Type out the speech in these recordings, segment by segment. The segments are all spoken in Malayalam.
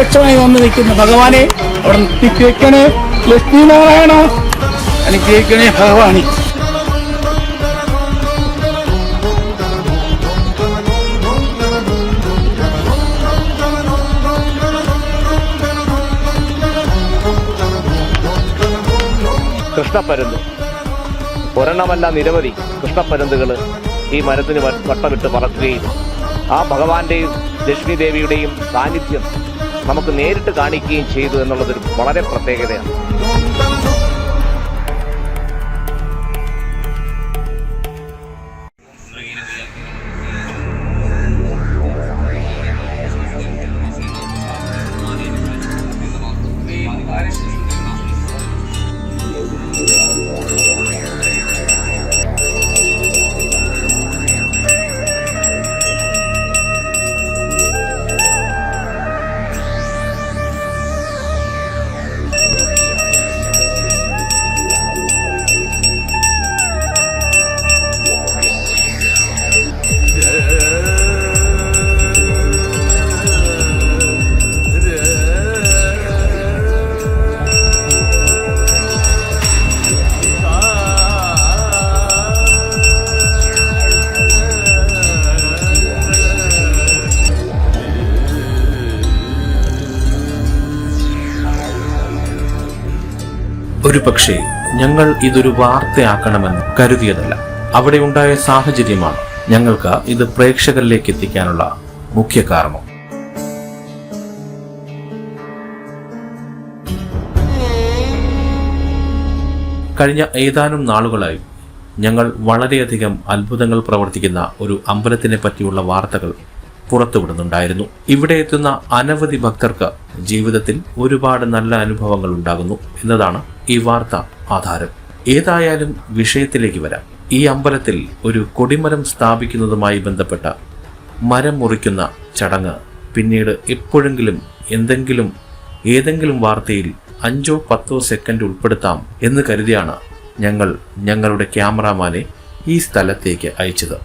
പ്രത്യക്ഷമായി വന്ന് നിൽക്കുന്ന ഭഗവാനെ അവിടെ നിർത്തിക്കേൾക്കണേ. ലക്ഷ്മീനാരായണ അനുഗ്രഹിക്കണേ ഭഗവാനെ. കൃഷ്ണപ്പരുന്ത് ഒരെണ്ണമല്ല നിരവധി കൃഷ്ണപ്പരുന്തുകൾ ഈ മരത്തിന് വട്ടമിട്ട് പറക്കുകയും ആ ഭഗവാന്റെയും ലക്ഷ്മി ദേവിയുടെയും സാന്നിധ്യം നമുക്ക് നേരിട്ട് കാണിക്കുകയും ചെയ്തു എന്നുള്ളതൊരു വളരെ പ്രത്യേകതയാണ്. ഒരു പക്ഷേ ഞങ്ങൾ ഇതൊരു വാർത്തയാക്കണമെന്ന് കരുതിയതല്ല. അവിടെ ഉണ്ടായ സാഹചര്യമാണ് ഞങ്ങൾക്ക് ഇത് പ്രേക്ഷകരിലേക്ക് എത്തിക്കാനുള്ള മുഖ്യ കാരണം. കഴിഞ്ഞ ഏതാനും നാളുകളായി ഞങ്ങൾ വളരെയധികം അത്ഭുതങ്ങൾ പ്രവർത്തിക്കുന്ന ഒരു അമ്പലത്തിനെ പറ്റിയുള്ള വാർത്തകൾ പുറത്തുവിടുന്നുണ്ടായിരുന്നു. ഇവിടെ എത്തുന്ന അനവധി ഭക്തർക്ക് ജീവിതത്തിൽ ഒരുപാട് നല്ല അനുഭവങ്ങൾ ഉണ്ടാകുന്നു എന്നതാണ് ഈ വാർത്ത ആധാരം. ഏതായാലും വിഷയത്തിലേക്ക് വരാം. ഈ അമ്പലത്തിൽ ഒരു കൊടിമരം സ്ഥാപിക്കുന്നതുമായി ബന്ധപ്പെട്ട മരം മുറിക്കുന്ന ചടങ്ങ് പിന്നീട് എപ്പോഴെങ്കിലും ഏതെങ്കിലും വാർത്തയിൽ 5-10 സെക്കൻഡ് ഉൾപ്പെടുത്താം എന്ന് കരുതിയാണ് ഞങ്ങൾ ഞങ്ങളുടെ ക്യാമറാമാനെ ഈ സ്ഥലത്തേക്ക് അയച്ചത്.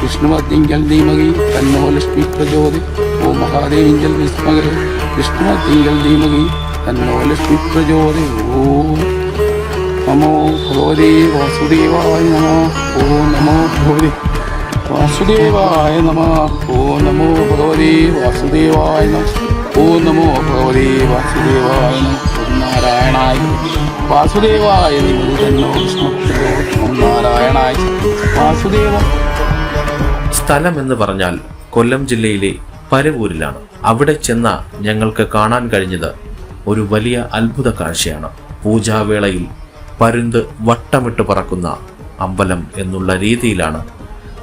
വിഷ്ണുമദ്ദിങ്കൽ ധീമഹി തന്നോ ലക്ഷ്മി പ്രചോദി. ഓ മഹാദേവിങ്കൽ വിസ്മകേ വിഷ്ണുമദ്ദിങ്കൽ ധീമഹി തന്നോ ലക്ഷ്മി പ്രചോദി. ഓം നമോ ഭഗവതേ വാസുദേവായ നമഃ. ഓം നമോ ഭഗവതേ വാസുദേവായ നമഃ. ഓം നമോ ഭഗവതേ വാസുദേവായ നമഃ. ഓം നമോ ഭഗവതേ വാസുദേവായ നമഃ. നാരായണായ വാസുദേവായ തന്നോ വിഷ്ണു നാരായണായ വാസുദേവ. സ്ഥലം എന്ന് പറഞ്ഞാൽ കൊല്ലം ജില്ലയിലെ പരവൂരിലാണ്. അവിടെ ചെന്ന ഞങ്ങൾക്ക് കാണാൻ കഴിഞ്ഞത് ഒരു വലിയ അത്ഭുത കാഴ്ചയാണ്. പൂജാവേളയിൽ പരുന്ത് വട്ടമിട്ട് പറക്കുന്ന അമ്പലം എന്നുള്ള രീതിയിലാണ്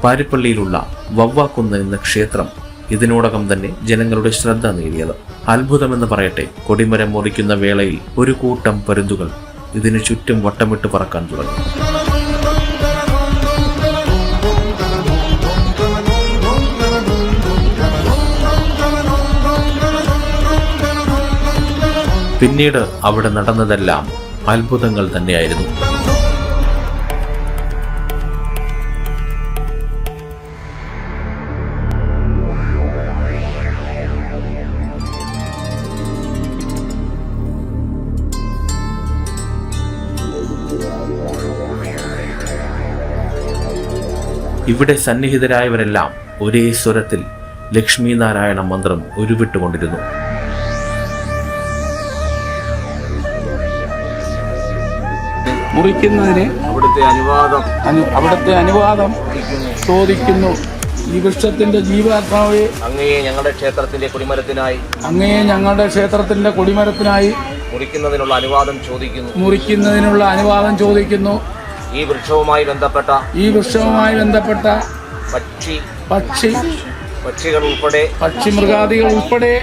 പാരിപ്പള്ളിയിലുള്ള വവ്വാക്കുന്ന് എന്ന ക്ഷേത്രം ഇതിനോടകം തന്നെ ജനങ്ങളുടെ ശ്രദ്ധ നേടിയത്. അത്ഭുതമെന്ന് പറയട്ടെ, കൊടിമരം മുറിക്കുന്ന വേളയിൽ ഒരു കൂട്ടം പരുന്തുകൾ ഇതിനു ചുറ്റും വട്ടമിട്ട് പറക്കാൻ തുടങ്ങി. പിന്നീട് അവിടെ നടന്നതെല്ലാം അത്ഭുതങ്ങൾ തന്നെയായിരുന്നു. ഇവിടെ സന്നിഹിതരായവരെല്ലാം ഒരേ സ്വരത്തിൽ ലക്ഷ്മീനാരായണ മന്ത്രം ഉരുവിട്ടുകൊണ്ടിരുന്നു. മുറിക്കുന്നതിന് അവിടുത്തെ അനുവാദം ചോദിക്കുന്നു. ഈ വൃക്ഷത്തിന്റെ ജീവാത്മാവെ, അങ്ങയെ ഞങ്ങളുടെ ക്ഷേത്രത്തിന്റെ കൊടിമരത്തിനായി മുറിക്കുന്നതിനുള്ള അനുവാദം ചോദിക്കുന്നു. ഈ വൃക്ഷവുമായി ബന്ധപ്പെട്ട പക്ഷികൾ ഉൾപ്പെടെ പക്ഷിമൃഗാദികൾ ഉൾപ്പെടെ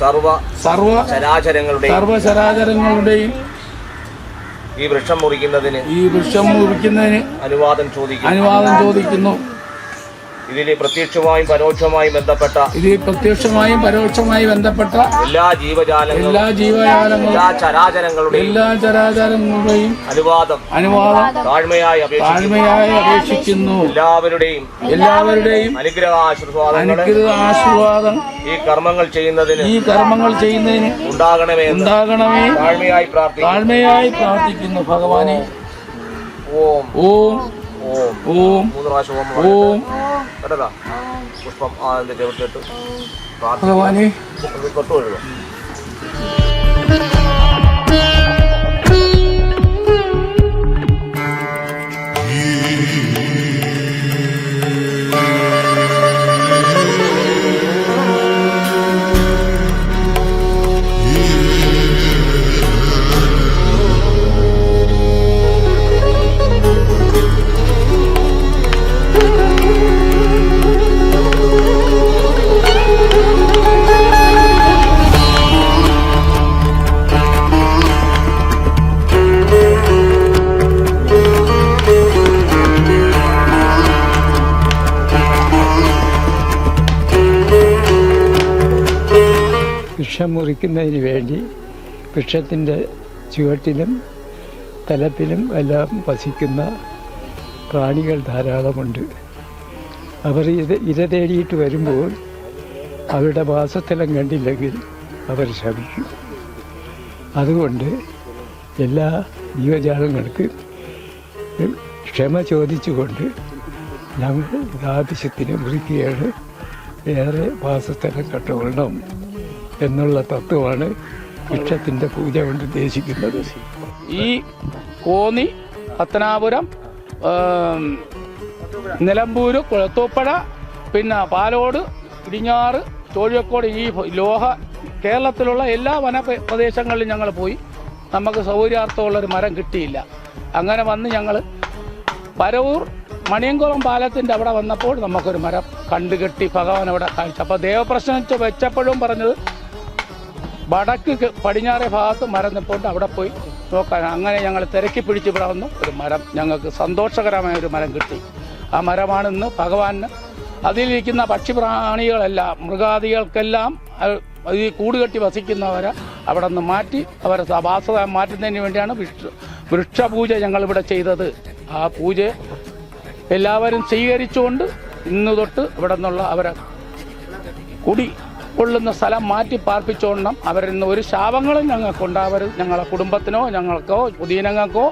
സർവ ചരാചരങ്ങളുടെയും ഈ വൃക്ഷം മുറിക്കുന്നതിന് അനുവാദം ചോദിക്കുന്നു. ഇതിൽ പ്രത്യക്ഷമായും പരോക്ഷമായും ബന്ധപ്പെട്ട എല്ലാ ജീവജാലങ്ങളും എല്ലാ ചരാചരങ്ങളുടെയും അനുവാദം താഴ്മയായി അപേക്ഷിക്കുന്നു. എല്ലാവരുടെയും അനുഗ്രഹ ആശീർവാദം ഈ കർമ്മങ്ങൾ ചെയ്യുന്നതിന് ഉണ്ടാകണമേ താഴ്മയായി പ്രാർത്ഥിക്കുന്നു. ഭഗവാനെ ഓം ഓം ഓം 3 പ്രാവശ്യം ഓം പുഷ്പം അതിന്റെ ചവിട്ടിട്ട് ഭഗവാനെ തൊട്ട് ഒഴുകുക. വൃക്ഷം മുറിക്കുന്നതിന് വേണ്ടി വൃക്ഷത്തിൻ്റെ ചുവട്ടിലും തലപ്പിലും എല്ലാം വസിക്കുന്ന പ്രാണികൾ ധാരാളമുണ്ട്. അവർ ഇര തേടിയിട്ട് വരുമ്പോൾ അവരുടെ വാസസ്ഥലം കണ്ടില്ലെങ്കിൽ അവർ ശപിക്കും. അതുകൊണ്ട് എല്ലാ ജീവജാലങ്ങൾക്കും ക്ഷമ ചോദിച്ചുകൊണ്ട് ഞങ്ങൾ ആവശ്യത്തിന് മുറിക്കുകയാണ്. വേറെ വാസസ്ഥലം കണ്ടുകൊള്ളണം എന്നുള്ള തത്വമാണ് വൃക്ഷത്തിൻ്റെ പൂജ കൊണ്ട് ഉദ്ദേശിക്കുന്നത്. ഈ കോന്നി, പത്തനാപുരം, നിലമ്പൂര്, കുളത്തൂപ്പുഴ, പിന്നെ പാലോട്, ഇടിഞ്ഞാറ്, ചോഴിയക്കോട്, ഈ കേരളത്തിലുള്ള എല്ലാ വനപ്രദേശങ്ങളിലും ഞങ്ങൾ പോയി. നമുക്ക് സൗകര്യാർത്ഥമുള്ളൊരു മരം കിട്ടിയില്ല. അങ്ങനെ വന്ന് ഞങ്ങൾ പരവൂർ മണിയംകുളം പാലത്തിൻ്റെ അവിടെ വന്നപ്പോൾ നമുക്കൊരു മരം കണ്ടുകെട്ടി ഭഗവാൻ അവിടെ കാഴ്ച. അപ്പോൾ ദേവപ്രശ്നം വെച്ചപ്പോഴും പറഞ്ഞത് വടക്ക് പടിഞ്ഞാറേ ഭാഗത്ത് മരം നിൽപ്പുണ്ട്, അവിടെ പോയി നോക്കാൻ. അങ്ങനെ ഞങ്ങൾ തിരക്കി പിടിച്ച് ഇവിടെ വന്നു. ഒരു മരം ഞങ്ങൾക്ക് സന്തോഷകരമായ ഒരു മരം കിട്ടി. ആ മരമാണ് ഇന്ന് ഭഗവാന് അതിലിരിക്കുന്ന പക്ഷിപ്രാണികളെല്ലാം മൃഗാദികൾക്കെല്ലാം ഈ കൂടുകെട്ടി വസിക്കുന്നവരെ അവിടെ നിന്ന് മാറ്റി അവരെ വാസത മാറ്റുന്നതിന് വേണ്ടിയാണ് വൃക്ഷപൂജ ഞങ്ങളിവിടെ ചെയ്തത്. ആ പൂജ എല്ലാവരും സ്വീകരിച്ചുകൊണ്ട് ഇന്ന് തൊട്ട് ഇവിടെ നിന്നുള്ള അവരെ കുടി കൊള്ളുന്ന സ്ഥലം മാറ്റി പാർപ്പിച്ചോണം. അവരിൽ നിന്ന് ഒരു ശാപങ്ങളും ഞങ്ങൾക്കുണ്ടാവരുത്. ഞങ്ങളെ കുടുംബത്തിനോ ഞങ്ങൾക്കോ പുതിയനങ്ങൾക്കോ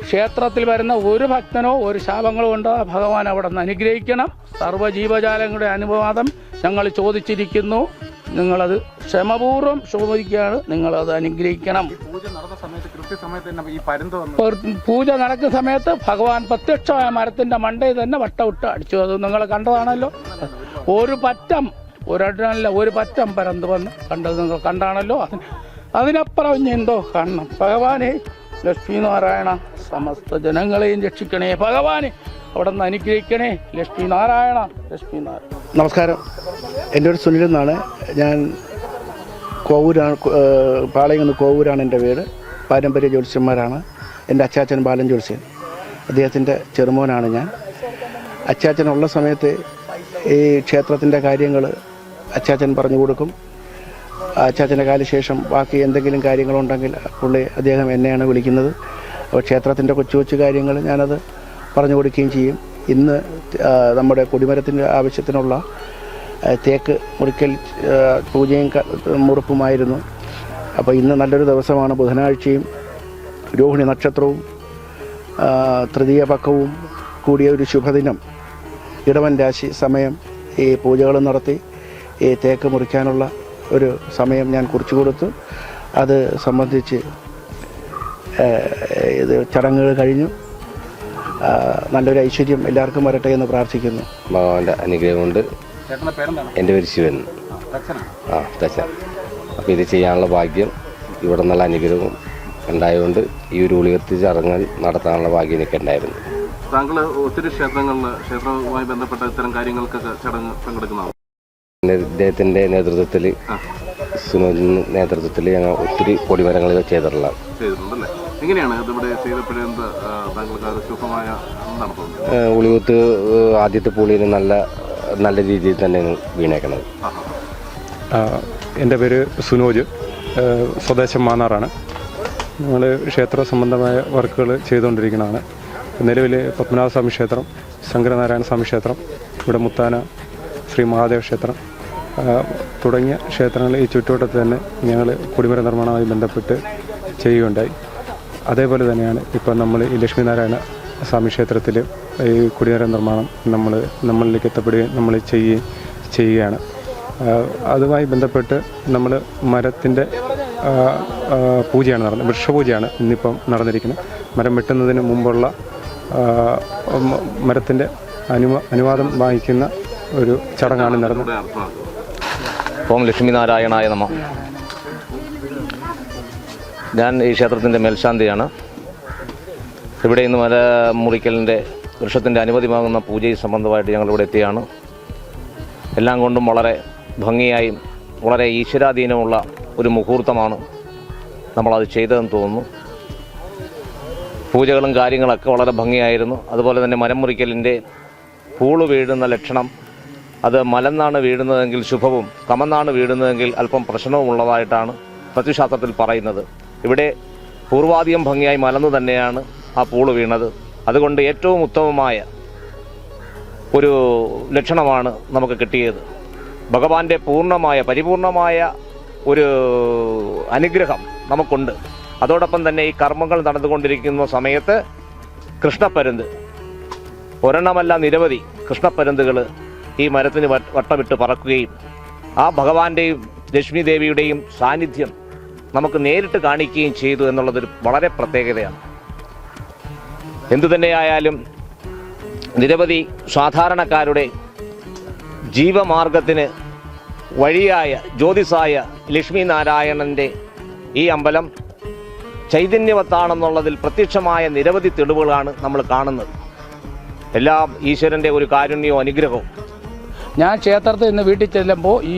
ക്ഷേത്രത്തിൽ വരുന്ന ഒരു ഭക്തനോ ഒരു ശാപങ്ങളും ഉണ്ടോ ഭഗവാൻ അവിടെ നിന്ന് അനുഗ്രഹിക്കണം. സർവ്വജീവജാലങ്ങളുടെ അനുവാദം ഞങ്ങൾ ചോദിച്ചിരിക്കുന്നു. നിങ്ങളത് ക്ഷമപൂർവ്വം ചോദിക്കുകയാണ്. നിങ്ങളത് അനുഗ്രഹിക്കണം. പൂജ നടക്കുന്ന സമയത്ത് ഭഗവാൻ പ്രത്യക്ഷമായ മരത്തിന്റെ മണ്ടയിൽ തന്നെ വട്ടവിട്ട് അടിച്ചു. അത് നിങ്ങൾ കണ്ടതാണല്ലോ. ഒരു പറ്റം പരന്ത് വന്ന് കണ്ടത് നിങ്ങൾ കണ്ടാണല്ലോ. അതിനപ്പുറം ഇനി എന്തോ കാണണം. ഭഗവാനെ ലക്ഷ്മീനാരായണ സമസ്ത ജനങ്ങളെയും രക്ഷിക്കണേ. ഭഗവാനെ അവിടെ നിന്ന് അനുഗ്രഹിക്കണേ. ലക്ഷ്മീനാരായണ. നമസ്കാരം. എൻ്റെ ഒരു സുനിൽ എന്നാണ്. ഞാൻ കോവൂരാണ്, പാളയംകുന്ന് കോവൂരാണ് എൻ്റെ വീട്. പാരമ്പര്യ ജ്യോത്സ്യന്മാരാണ്. എൻ്റെ അച്ചാച്ചൻ ബാലൻ ജ്യോത്സ്യൻ, അദ്ദേഹത്തിൻ്റെ ചെറുമോനാണ് ഞാൻ. അച്ചാച്ചനുള്ള സമയത്ത് ഈ ക്ഷേത്രത്തിൻ്റെ കാര്യങ്ങൾ അച്ചാച്ചൻ പറഞ്ഞു കൊടുക്കും. അച്ചാച്ചൻ്റെ കാലശേഷം ബാക്കി എന്തെങ്കിലും കാര്യങ്ങളുണ്ടെങ്കിൽ അദ്ദേഹം എന്നെയാണ് വിളിക്കുന്നത്. അപ്പോൾ ക്ഷേത്രത്തിൻ്റെ കൊച്ചു കൊച്ചു കാര്യങ്ങൾ ഞാനത് പറഞ്ഞു കൊടുക്കുകയും ചെയ്യും. ഇന്ന് നമ്മുടെ കൊടിമരത്തിൻ്റെ ആവശ്യത്തിനുള്ള തേക്ക് മുറിക്കൽ പൂജയും മുറിപ്പുമായിരുന്നു. അപ്പോൾ ഇന്ന് നല്ലൊരു ദിവസമാണ്. ബുധനാഴ്ചയും രോഹിണി നക്ഷത്രവും തൃതീയ പക്കവും കൂടിയ ഒരു ശുഭദിനം. ഇടവൻ രാശി സമയം ഈ പൂജകൾ നടത്തി ഈ തേക്ക് മുറിക്കാനുള്ള ഒരു സമയം ഞാൻ കുറിച്ചു കൊടുത്തു. അത് സംബന്ധിച്ച് ഇത് ചടങ്ങുകൾ കഴിഞ്ഞു. നല്ലൊരു ഐശ്വര്യം എല്ലാവർക്കും വരട്ടെ എന്ന് പ്രാർത്ഥിക്കുന്നു. ഭഗവാന്റെ അനുഗ്രഹം കൊണ്ട്. എൻ്റെ പേര് ശിവൻ. തച്ചൻ. അപ്പോൾ ഇത് ചെയ്യാനുള്ള ഭാഗ്യം ഇവിടെ നിന്നുള്ള അനുഗ്രഹവും ഉണ്ടായതുകൊണ്ട് ഈ ഒരു ഉളിയർത്തി ചടങ്ങുകൾ നടത്താനുള്ള ഭാഗ്യം എനിക്ക് ഉണ്ടായിരുന്നു. താങ്കൾ ഒത്തിരി ക്ഷേത്രവുമായി ബന്ധപ്പെട്ട ഇത്തരം കാര്യങ്ങൾക്കൊക്കെ ചടങ്ങ് പങ്കെടുക്കുന്നതാണ്. ഇദ്ദേഹത്തിൻ്റെ നേതൃത്വത്തിൽ, സുനോജിൻ്റെ നേതൃത്വത്തിൽ ഞങ്ങൾ ഒത്തിരി കൊടിമരങ്ങൾ ചെയ്തിട്ടുണ്ടല്ലേ? എങ്ങനെയാണ് ഇതിവിടെ ചെയ്തപ്പോഴെന്ത് താങ്കൾക്ക് ശുഭമായ എന്താണ് തോന്നുന്നത്? ഉളിയൂത്ത് ആദ്യത്തെ പൂളിന് നല്ല രീതിയിൽ തന്നെയാണ് വീണേക്കണത്. എൻ്റെ പേര് സുനോജ്, സ്വദേശം മാന്നാറാണ്. ഞങ്ങൾ ക്ഷേത്ര സംബന്ധമായ വർക്കുകൾ ചെയ്തുകൊണ്ടിരിക്കുന്നതാണ്. നിലവിൽ പത്മനാഭസ്വാമി ക്ഷേത്രം, ശങ്കരനാരായണ സ്വാമി ക്ഷേത്രം, ഇവിടെ മുത്താന ശ്രീ മഹാദേവ ക്ഷേത്രം തുടങ്ങിയ ക്ഷേത്രങ്ങൾ ഈ ചുറ്റുവട്ടത്ത് തന്നെ ഞങ്ങൾ കൊടിമര നിർമ്മാണവുമായി ബന്ധപ്പെട്ട് ചെയ്യുകയുണ്ടായി. അതേപോലെ തന്നെയാണ് ഇപ്പം നമ്മൾ ഈ ലക്ഷ്മീനാരായണ സ്വാമി ക്ഷേത്രത്തിൽ ഈ കൊടിമര നിർമ്മാണം നമ്മളിലേക്ക് എത്തപ്പെടുകയും നമ്മൾ ചെയ്യുകയാണ്. അതുമായി ബന്ധപ്പെട്ട് നമ്മൾ മരത്തിൻ്റെ പൂജയാണ് നടന്നത്, വൃക്ഷപൂജയാണ് ഇന്നിപ്പം നടന്നിരിക്കുന്നത്. മരം വെട്ടുന്നതിന് മുമ്പുള്ള മരത്തിൻ്റെ അനുവാദം വാങ്ങിക്കുന്ന ഒരു ചടങ്ങാണ് നടന്നത്. ഓം ലക്ഷ്മീനാരായണായ നമഃ. ഞാൻ ഈ ക്ഷേത്രത്തിൻ്റെ മേൽശാന്തിയാണ്. ഇവിടെ ഇന്ന് മര മുറിക്കലിൻ്റെ വൃക്ഷത്തിൻ്റെ അനുമതിയാകുന്ന പൂജയും സംബന്ധമായിട്ട് ഞങ്ങളിവിടെ എത്തിയാണ്. എല്ലാം കൊണ്ടും വളരെ ഭംഗിയായും വളരെ ഈശ്വരാധീനമുള്ള ഒരു മുഹൂർത്തമാണ് നമ്മളത് ചെയ്തതെന്ന് തോന്നുന്നു. പൂജകളും കാര്യങ്ങളൊക്കെ വളരെ ഭംഗിയായിരുന്നു. അതുപോലെ തന്നെ മരം മുറിക്കലിൻ്റെ പൂള് വീഴുന്ന ലക്ഷണം, അത് മലന്നാണ് വീഴുന്നതെങ്കിൽ ശുഭവും കമന്നാണ് വീഴുന്നതെങ്കിൽ അല്പം പ്രശ്നവും ഉള്ളതായിട്ടാണ് പ്രത്യശാസ്ത്രത്തിൽ പറയുന്നത്. ഇവിടെ പൂർവാധികം ഭംഗിയായി മലന്ന് തന്നെയാണ് ആ പൂള് വീണത്. അതുകൊണ്ട് ഏറ്റവും ഉത്തമമായ ഒരു ലക്ഷണമാണ് നമുക്ക് കിട്ടിയത്. ഭഗവാന്റെ പരിപൂർണമായ ഒരു അനുഗ്രഹം നമുക്കുണ്ട്. അതോടൊപ്പം തന്നെ ഈ കർമ്മങ്ങൾ നടന്നുകൊണ്ടിരിക്കുന്ന സമയത്ത് കൃഷ്ണപ്പരുന്ത്, ഒരെണ്ണമല്ല നിരവധി കൃഷ്ണപ്പരുന്തുകൾ ഈ മരത്തിന് വട്ടമിട്ട് പറക്കുകയും ആ ഭഗവാന്റെയും ലക്ഷ്മി ദേവിയുടെയും സാന്നിധ്യം നമുക്ക് നേരിട്ട് കാണിക്കുകയും ചെയ്തു എന്നുള്ളതൊരു വളരെ പ്രത്യേകതയാണ്. എന്തുതന്നെയായാലും നിരവധി സാധാരണക്കാരുടെ ജീവമാർഗത്തിന് വഴിയായ ജ്യോതിസായ ലക്ഷ്മി നാരായണൻ്റെ ഈ അമ്പലം ചൈതന്യവത്താണെന്നുള്ളതിൽ പ്രത്യക്ഷമായ നിരവധി തെളിവുകളാണ് നമ്മൾ കാണുന്നത്. എല്ലാം ഈശ്വരൻ്റെ ഒരു കാരുണ്യവും അനുഗ്രഹവും. ഞാൻ ക്ഷേത്രത്തിൽ നിന്ന് വീട്ടിൽ ചെല്ലുമ്പോൾ ഈ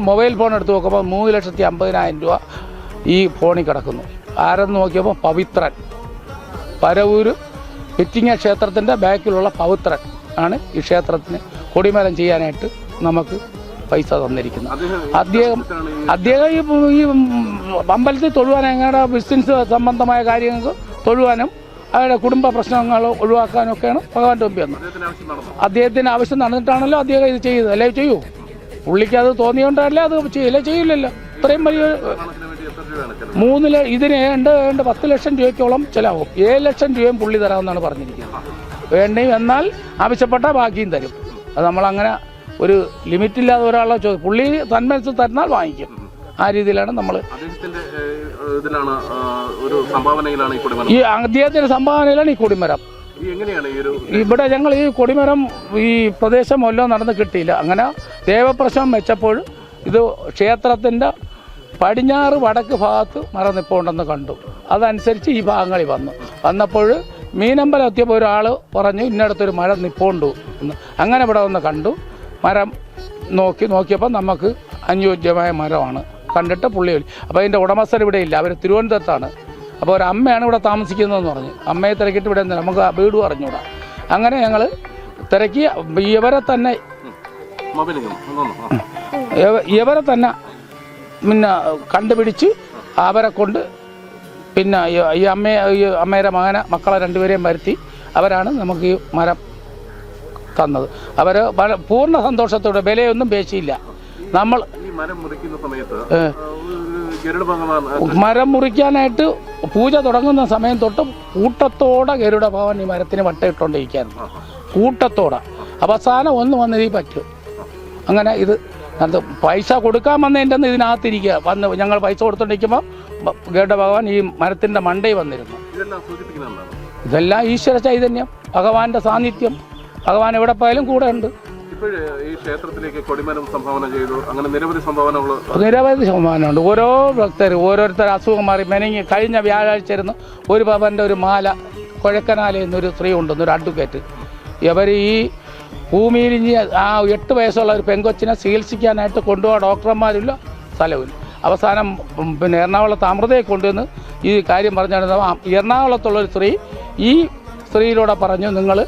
മൊബൈൽ ഫോൺ എടുത്ത് നോക്കുമ്പോൾ 3,50,000 രൂപ ഈ ഫോണിൽ കിടക്കുന്നു. ആരെന്ന് നോക്കിയപ്പോൾ പവിത്രൻ, പരവൂര് പെറ്റിങ്ങ ക്ഷേത്രത്തിൻ്റെ ബാക്കിലുള്ള പവിത്രൻ ആണ് ഈ ക്ഷേത്രത്തിന് കൊടിമരം ചെയ്യാനായിട്ട് നമുക്ക് പൈസ തന്നിരിക്കുന്നത്. അദ്ദേഹം ഈ അമ്പലത്തിൽ തൊഴുവാൻ ഞങ്ങളുടെ ബിസിനസ് സംബന്ധമായ കാര്യങ്ങൾക്ക് തൊഴുവാനും അവരുടെ കുടുംബ പ്രശ്നങ്ങൾ ഒഴിവാക്കാനും ഒക്കെയാണ് ഭഗവാന്റെ മുമ്പിൽ വന്നത്. അദ്ദേഹത്തിന് ആവശ്യം നടന്നിട്ടാണല്ലോ അദ്ദേഹം ഇത് ചെയ്തത്. അല്ലേ ചെയ്യൂ? പുള്ളിക്ക് അത് തോന്നിയോണ്ടല്ലേ അത് ചെയ്യില്ലല്ലോ. ഇത്രയും വലിയ ഇതിന് 10 ലക്ഷം രൂപയ്ക്കോളം ചിലവും. 7 ലക്ഷം രൂപയും പുള്ളി തരാമെന്നാണ് പറഞ്ഞിരിക്കുന്നത്. വേണ്ടിയും എന്നാൽ ആവശ്യപ്പെട്ട ബാക്കിയും തരും. അത് നമ്മളങ്ങനെ ഒരു ലിമിറ്റില്ലാതെ ഒരാളെ പുള്ളി തന്മനസ് തന്നാൽ വാങ്ങിക്കും. ആ രീതിയിലാണ് നമ്മൾ ഈ അദ്ദേഹത്തിന്റെ സംഭാവനയിലാണ് ഈ കൊടിമരം. ഇവിടെ ഞങ്ങൾ ഈ കൊടിമരം ഈ പ്രദേശം വല്ലതും നടന്ന് കിട്ടിയില്ല. അങ്ങനെ ദേവപ്രശ്നം വെച്ചപ്പോൾ ഇത് ക്ഷേത്രത്തിൻ്റെ പടിഞ്ഞാറ് വടക്ക് ഭാഗത്ത് മരം നിൽപ്പുണ്ടെന്ന് കണ്ടു. അതനുസരിച്ച് ഈ ഭാഗങ്ങളിൽ വന്നപ്പോൾ മീനമ്പലം എത്തിയപ്പോൾ ഒരാൾ പറഞ്ഞു ഇന്നടത്തൊരു മരം നിൽപ്പുണ്ടു എന്ന്. അങ്ങനെ ഇവിടെ വന്ന് കണ്ടു. മരം നോക്കിയപ്പോൾ നമുക്ക് അനുയോജ്യമായ മരമാണ് കണ്ടിട്ട് പുള്ളി. അപ്പോൾ അതിൻ്റെ ഉടമസ്ഥർ ഇവിടെ ഇല്ല, അവർ തിരുവനന്തപുരത്താണ്. അപ്പോൾ ഒരു അമ്മയാണ് ഇവിടെ താമസിക്കുന്നതെന്ന് പറഞ്ഞു. അമ്മയെ തിരക്കിയിട്ട് ഇവിടെ നമുക്ക് വീട് അറിഞ്ഞൂടാ. അങ്ങനെ ഞങ്ങൾ തിരക്കി ഇവരെ തന്നെ പിന്നെ കണ്ടുപിടിച്ച് അവരെ കൊണ്ട് പിന്നെ ഈ അമ്മയുടെ മക്കളെ 2 പേരെയും വരുത്തി അവരാണ് നമുക്ക് ഈ മരം തന്നത്. അവർ പൂർണ്ണ സന്തോഷത്തോടെ വിലയൊന്നും പേശിയില്ല. നമ്മൾ മരം മുറിക്കാനായിട്ട് പൂജ തുടങ്ങുന്ന സമയം തൊട്ട് കൂട്ടത്തോടെ ഗരുഡ ഭഗവാൻ ഈ മരത്തിന് വട്ടമിട്ടുകൊണ്ടിരിക്കുകയായിരുന്നു. കൂട്ടത്തോടെ അവസാനം ഒന്ന് വന്നതേ പറ്റൂ. അങ്ങനെ ഇത് അത് പൈസ കൊടുക്കാൻ വന്നതിൻ്റെ അന്ന് ഇതിനകത്തിരിക്കുക വന്ന് ഞങ്ങൾ പൈസ കൊടുത്തോണ്ടിരിക്കുമ്പോൾ ഗരുഡ ഭഗവാൻ ഈ മരത്തിൻ്റെ മണ്ടയിൽ വന്നിരുന്നു. ഇതെല്ലാം സൂചിപ്പിക്കുന്ന എന്താണ്? ഇതെല്ലാം ഈശ്വര ചൈതന്യം, ഭഗവാന്റെ സാന്നിധ്യം. ഭഗവാൻ എവിടെ പോയാലും കൂടെ ഉണ്ട്. ഇപ്പോൾ ഈ ക്ഷേത്രത്തിലേക്ക് കൊടിമരം സംഭാവന ചെയ്തു, അങ്ങനെ നിരവധി സംഭാവനകൾ. നിരവധി ശതമാനമുണ്ട്. ഓരോ ഭക്തർ ഓരോരുത്തർ അസുഖം മാറി മെനങ്ങി. കഴിഞ്ഞ വ്യാഴാഴ്ചയായിരുന്നു ഒരു ഭവൻ്റെ ഒരു മാല കൊഴക്കനാല എന്നൊരു സ്ത്രീ ഉണ്ടെന്ന്, ഒരു അഡ്വക്കേറ്റ്. ഇവർ ഈ ഭൂമിയിൽ ആ 8 വയസ്സുള്ള ഒരു പെങ്കൊച്ചിനെ ചികിത്സിക്കാനായിട്ട് കൊണ്ടുപോകാൻ ഡോക്ടർമാരില്ല, സ്ഥലമില്ല. അവസാനം പിന്നെ എറണാകുളത്ത് അമൃതയെ കൊണ്ടുവന്ന് ഈ കാര്യം പറഞ്ഞിരുന്ന എറണാകുളത്തുള്ളൊരു സ്ത്രീ ഈ സ്ത്രീയിലൂടെ പറഞ്ഞു, നിങ്ങൾ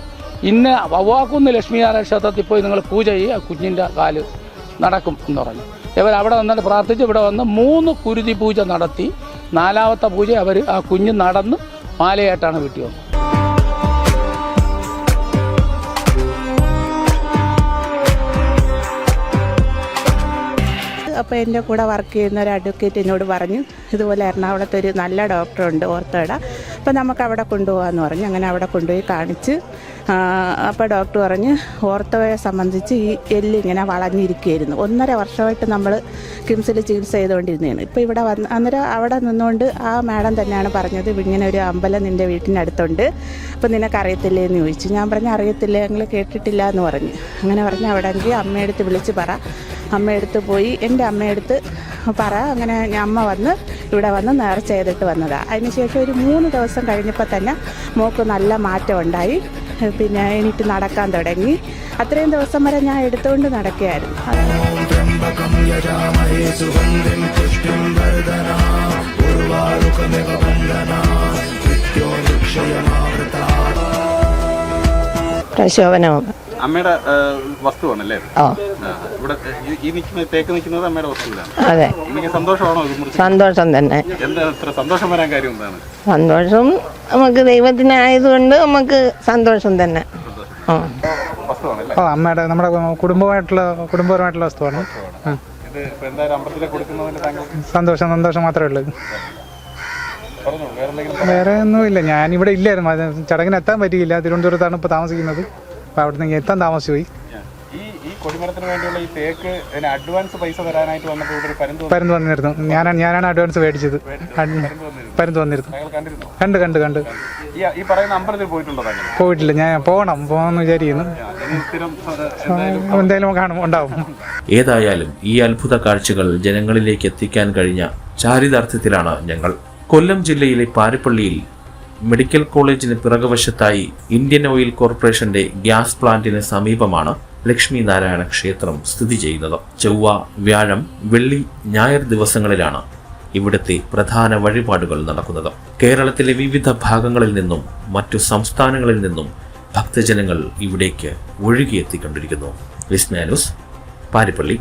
ഇന്ന വവ്വാക്കുന്ന് ലക്ഷ്മീനാരായണ ക്ഷേത്രത്തിൽ പോയി നിങ്ങൾ പൂജ ചെയ്യുക, കുഞ്ഞിൻ്റെ കാല് നടക്കും എന്ന് പറഞ്ഞു. ഇവർ അവിടെ വന്നിട്ട് പ്രാർത്ഥിച്ച് ഇവിടെ വന്ന് 3 കുരുതി പൂജ നടത്തി. 4ാമത്തെ പൂജ അവർ ആ കുഞ്ഞ് നടന്ന് മാലയായിട്ടാണ് വീട്ടിൽ വന്നത്. അപ്പോൾ എൻ്റെ കൂടെ വർക്ക് ചെയ്യുന്ന ഒരു അഡ്വക്കേറ്റ് എന്നോട് പറഞ്ഞു, ഇതുപോലെ എറണാകുളത്ത് ഒരു നല്ല ഡോക്ടറുണ്ട് ഓർത്തോയുടെ, അപ്പോൾ നമുക്ക് അവിടെ കൊണ്ടുപോകാമെന്ന് പറഞ്ഞു. അങ്ങനെ അവിടെ കൊണ്ടുപോയി കാണിച്ച് അപ്പോൾ ഡോക്ടർ പറഞ്ഞ് ഓർത്തോയെ സംബന്ധിച്ച് ഈ എല്ലിങ്ങനെ വളഞ്ഞിരിക്കുകയായിരുന്നു. 1.5 വർഷമായിട്ട് നമ്മൾ കിംസിൽ ചികിത്സ ചെയ്തുകൊണ്ടിരുന്നതാണ്. ഇപ്പോൾ ഇവിടെ വന്ന് അന്നേരം അവിടെ നിന്നുകൊണ്ട് ആ മാഡം തന്നെയാണ് പറഞ്ഞത്, ഇങ്ങനെ ഒരു അമ്പലം നിൻ്റെ വീട്ടിനടുത്തുണ്ട്, അപ്പോൾ നിനക്കറിയത്തില്ലേ എന്ന് ചോദിച്ചു. ഞാൻ പറഞ്ഞു അറിയത്തില്ല, ഞങ്ങൾ കേട്ടിട്ടില്ല എന്ന് പറഞ്ഞു. അങ്ങനെ പറഞ്ഞ് അവിടെ എങ്കിൽ അമ്മയെടുത്ത് വിളിച്ച് പറ, അമ്മയെടുത്ത് പോയി എൻ്റെ അമ്മയെടുത്ത് പറ. അങ്ങനെ അമ്മ വന്ന് ഇവിടെ വന്ന് നേർച്ച ചെയ്തിട്ട് വന്നതാണ്. അതിനുശേഷം ഒരു 3 ദിവസം കഴിഞ്ഞപ്പോൾ തന്നെ മോൾക്ക് നല്ല മാറ്റം ഉണ്ടായി. പിന്നെ എനിക്ക് നടക്കാൻ തുടങ്ങി. അത്രയും ദിവസം വരെ ഞാൻ എടുത്തുകൊണ്ട് നടക്കുകയായിരുന്നു. പ്രശോഭനം അമ്മയുടെ വസ്തുവാണല്ലേ? ഇവിടെ ഈ തേക്ക് നിൽക്കുന്നത് അമ്മയുടെ വസ്തുവിലാണ്. അതെ. സന്തോഷമാണോ? സന്തോഷം തന്നെ. എന്താ ഇത്ര സന്തോഷം വരാൻ കാര്യം എന്താണ്? സന്തോഷം നമുക്ക് ദൈവത്തിനായതുകൊണ്ട് നമുക്ക് സന്തോഷം തന്നെ. അമ്മയുടെ നമ്മുടെ കുടുംബപരമായിട്ടുള്ള വസ്തുവാണ്. സന്തോഷം മാത്രമേ ഉള്ളൂ. വേറെ ഒന്നുമില്ല. ഞാനിവിടെ ഇല്ലായിരുന്നു, ചടങ്ങിന് എത്താൻ പറ്റിയില്ല. തിരുവനന്തപുരത്താണ് ഇപ്പോൾ താമസിക്കുന്നത്. അപ്പോൾ അവിടെ നിന്ന് എത്താൻ താമസിച്ചു പോയി. ഈ കൊടിമരത്തിന് വേണ്ടിയുള്ള ഈ തേക്ക് അഡ്വാൻസ് പൈസ തരാനായിട്ട് വന്നപ്പോൾ ഇവിടെ പരുന്ത് വന്നിരുന്നു. ഞാനാണ് അഡ്വാൻസ് മേടിച്ചത്. പരുന്ത് വന്നിരുന്നു. കണ്ട് ഈ പറയുന്ന അമ്പലത്തിൽ പോയിട്ടുണ്ടോ? പോയിട്ടില്ല. ഞാൻ പോകണമെന്ന് വിചാരിക്കുന്നു. എന്തായാലും ഉണ്ടാവും. ഏതായാലും ഈ അത്ഭുത കാഴ്ചകൾ ജനങ്ങളിലേക്ക് എത്തിക്കാൻ കഴിഞ്ഞ ചാരിതാർത്ഥ്യത്തിലാണ് ഞങ്ങൾ. കൊല്ലം ജില്ലയിലെ പാരിപ്പള്ളിയിൽ മെഡിക്കൽ കോളേജിന് പിറകുവശത്തായി ഇന്ത്യൻ ഓയിൽ കോർപ്പറേഷന്റെ ഗ്യാസ് പ്ലാന്റിന് സമീപമാണ് ലക്ഷ്മി നാരായണ ക്ഷേത്രം സ്ഥിതി ചെയ്യുന്നത്. ചൊവ്വ, വ്യാഴം, വെള്ളി, ഞായർ ദിവസങ്ങളിലാണ് ഇവിടുത്തെ പ്രധാന വഴിപാടുകൾ നടക്കുന്നത്. കേരളത്തിലെ വിവിധ ഭാഗങ്ങളിൽ നിന്നും മറ്റു സംസ്ഥാനങ്ങളിൽ നിന്നും ഭക്തജനങ്ങൾ ഇവിടേക്ക് ഒഴുകിയെത്തിക്കൊണ്ടിരിക്കുന്നു. വിസ്മയ ന്യൂസ്, പാരിപ്പള്ളി.